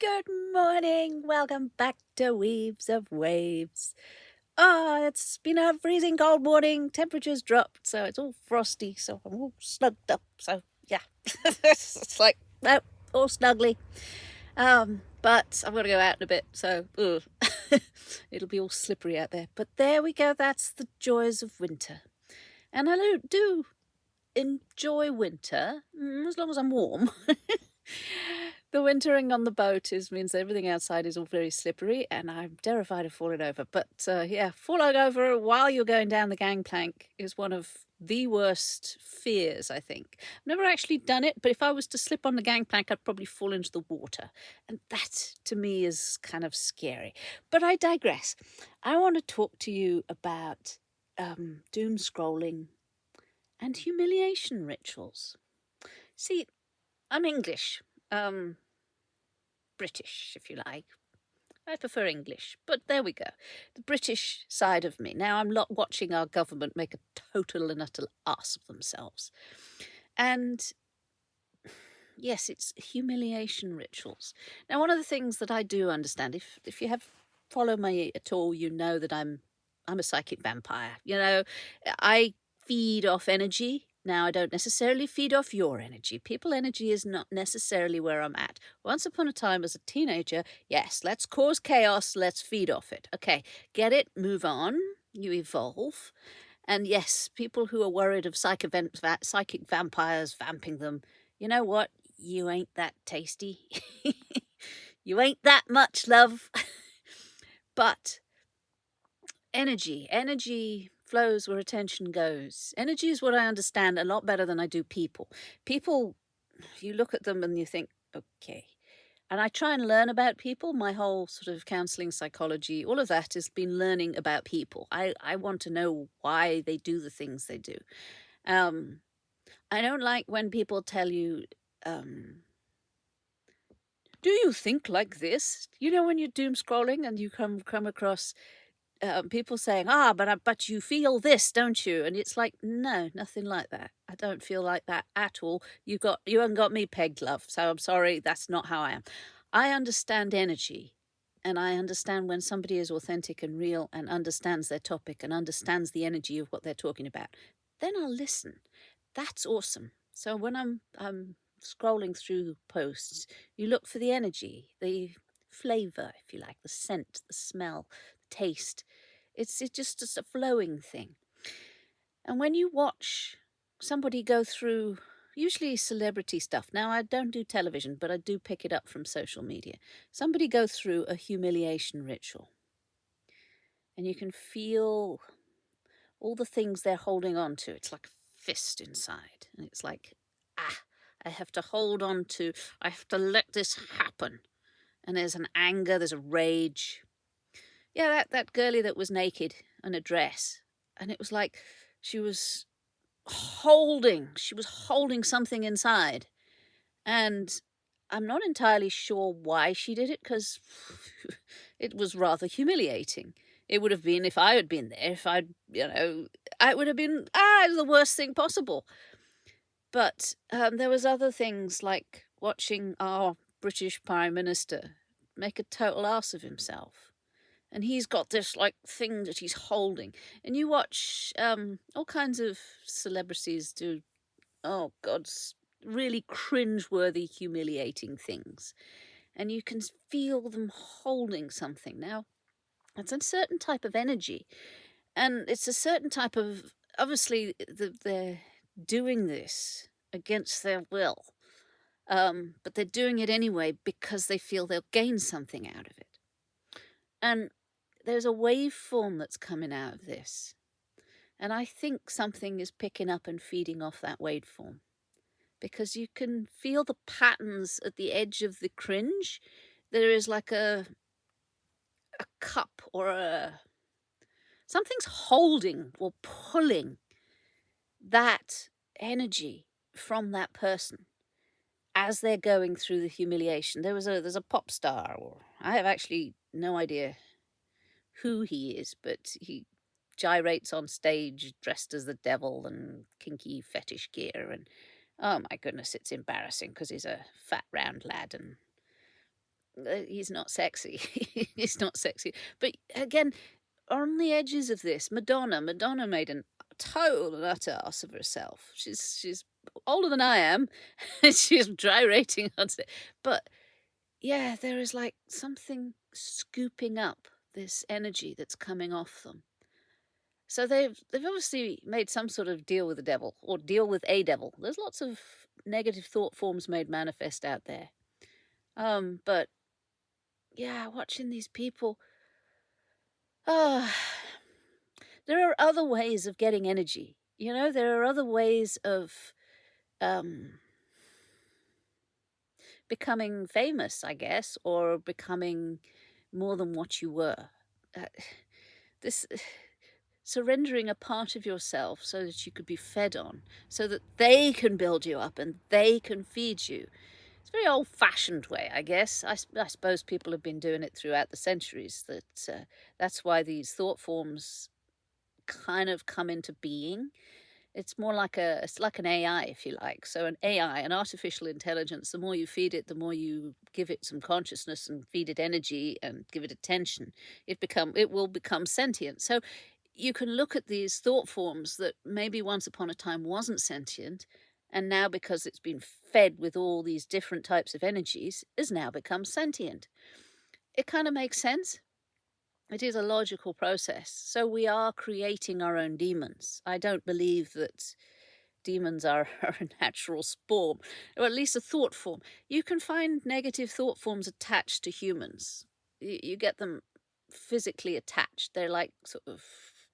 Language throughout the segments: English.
Good morning. Welcome back to Weaves of Waves. Oh, it's been a freezing cold morning. Temperatures dropped, so it's all frosty. So I'm all snugged up. So yeah, it's like no, all snuggly. But I'm gonna go out in a bit, so it'll be all slippery out there. But there we go. That's the joys of winter, and I do enjoy winter as long as I'm warm. The wintering on the boat means everything outside is all very slippery, and I'm terrified of falling over. But yeah, falling over while you're going down the gangplank is one of the worst fears, I think. I've never actually done it, but if I was to slip on the gangplank, I'd probably fall into the water. And that, to me, is kind of scary. But I digress. I want to talk to you about doom scrolling and humiliation rituals. See, I'm English. British, if you like. I prefer English, but there we go. The British side of me. Now I'm watching our government make a total and utter ass of themselves. And yes, it's humiliation rituals. Now, one of the things that I do understand, if you have follow me at all, you know that I'm a psychic vampire. I feed off energy. Now, I don't necessarily feed off your energy. People energy is not necessarily where I'm at. Once upon a time as a teenager, yes, let's cause chaos, let's feed off it. Okay, get it, move on, you evolve. And yes, people who are worried of psychic vampires vamping them, you know what? You ain't that tasty. You ain't that much, love. But energy flows where attention goes. Energy is what I understand a lot better than I do people. People, you look at them and you think, okay. And I try and learn about people. My whole sort of counseling, psychology, all of that has been learning about people. I want to know why they do the things they do. Um, I don't like when people tell you, do you think like this? You know, when you're doom scrolling and you come across people saying, but you feel this, don't you? And it's like, no, nothing like that. I don't feel like that at all. You haven't got me pegged, love. So I'm sorry, that's not how I am. I understand energy, and I understand when somebody is authentic and real and understands their topic and understands the energy of what they're talking about. Then I'll listen. That's awesome. So when I'm scrolling through posts, you look for the energy, the flavor, if you like, the scent, the smell, the taste. It's just a flowing thing. And when you watch somebody go through, usually celebrity stuff. Now, I don't do television, but I do pick it up from social media. Somebody go through a humiliation ritual, and you can feel all the things they're holding on to. It's like a fist inside. And it's like, I have to hold on to, I have to let this happen. And there's an anger, there's a rage. Yeah, that girlie that was naked in a dress. And it was like she was holding something inside. And I'm not entirely sure why she did it, because it was rather humiliating. It would have been if I had been there, if I would have been, the worst thing possible. But there was other things like watching our British Prime Minister make a total ass of himself. And he's got this like thing that he's holding. And you watch all kinds of celebrities do, oh God, really cringe-worthy, humiliating things. And you can feel them holding something. Now, it's a certain type of energy. And it's a certain type of, obviously, they're doing this against their will. But they're doing it anyway because they feel they'll gain something out of it. And there's a waveform that's coming out of this. And I think something is picking up and feeding off that waveform, because you can feel the patterns at the edge of the cringe. There is like a cup or something's holding or pulling that energy from that person as they're going through the humiliation. There's a pop star, or I have actually no idea who he is, but he gyrates on stage dressed as the devil and kinky fetish gear, and oh my goodness, it's embarrassing because he's a fat round lad, and He's not sexy. He's not sexy. But again, on the edges of this, Madonna made a total and utter ass of herself. She's older than I am, and she's gyrating on stage. But yeah, there is like something scooping up this energy that's coming off them. So they've obviously made some sort of deal with the devil or deal with a devil. There's lots of negative thought forms made manifest out there. But yeah, watching these people, ah, there are other ways of getting energy. You know, there are other ways of um, becoming famous, I guess, or becoming more than what you were. Uh, this surrendering a part of yourself so that you could be fed on, so that they can build you up and they can feed you. It's a very old-fashioned way, I guess. I suppose people have been doing it throughout the centuries. That's why these thought forms kind of come into being. It's more like it's like an AI, if you like. So an AI, an artificial intelligence, the more you feed it, the more you give it some consciousness and feed it energy and give it attention, it will become sentient. So you can look at these thought forms that maybe once upon a time wasn't sentient, and now because it's been fed with all these different types of energies, is now become sentient. It kind of makes sense. It is a logical process. So we are creating our own demons. I don't believe that demons are a natural spawn, or at least a thought form. You can find negative thought forms attached to humans. You get them physically attached. They're like sort of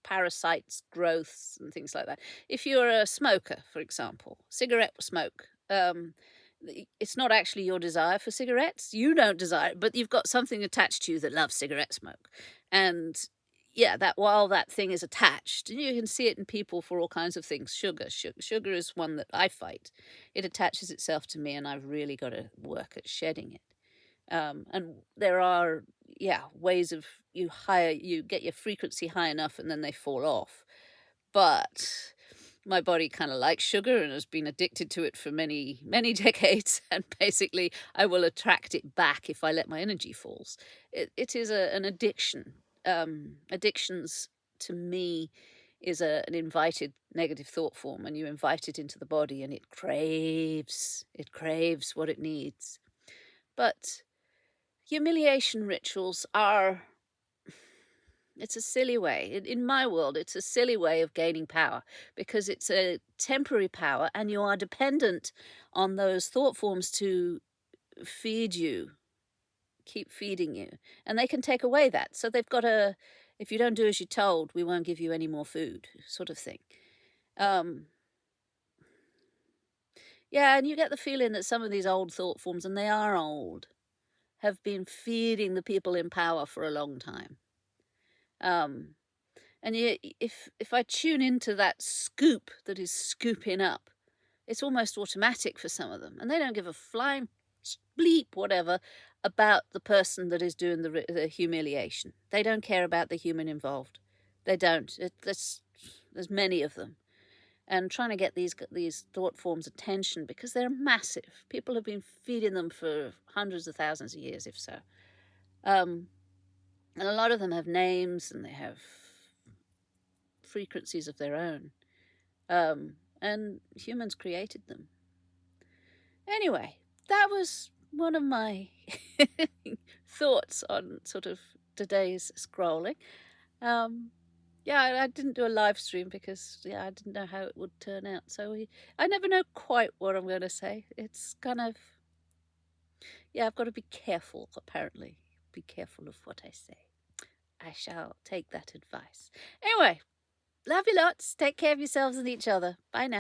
parasites, growths, and things like that. If you're a smoker, for example, cigarette smoke, it's not actually your desire for cigarettes. You don't desire it, but you've got something attached to you that loves cigarette smoke. And yeah, that while that thing is attached, and you can see it in people for all kinds of things. Sugar is one that I fight. It attaches itself to me, and I've really got to work at shedding it. And there are ways of you get your frequency high enough, and then they fall off. But my body kind of likes sugar and has been addicted to it for many, many decades. And basically, I will attract it back if I let my energy falls. It is an addiction. Addictions, to me, is an invited negative thought form, and you invite it into the body, and it craves what it needs. But humiliation rituals are, it's a silly way. In my world, it's a silly way of gaining power, because it's a temporary power and you are dependent on those thought forms to feed you, keep feeding you. And they can take away that. So they've got if you don't do as you're told, we won't give you any more food, sort of thing. Yeah, and you get the feeling that some of these old thought forms, and they are old, have been feeding the people in power for a long time. And if I tune into that scoop that is scooping up, it's almost automatic for some of them, and they don't give a flying bleep whatever about the person that is doing the humiliation. They don't care about the human involved. They don't. There's many of them, and trying to get these thought forms attention, because they're massive. People have been feeding them for hundreds of thousands of years, if so. And a lot of them have names, and they have frequencies of their own. And humans created them. Anyway, that was one of my thoughts on sort of today's scrolling. I didn't do a live stream because I didn't know how it would turn out. So I never know quite what I'm going to say. It's kind of, I've got to be careful, apparently. Be careful of what I say. I shall take that advice. Anyway, love you lots. Take care of yourselves and each other. Bye now.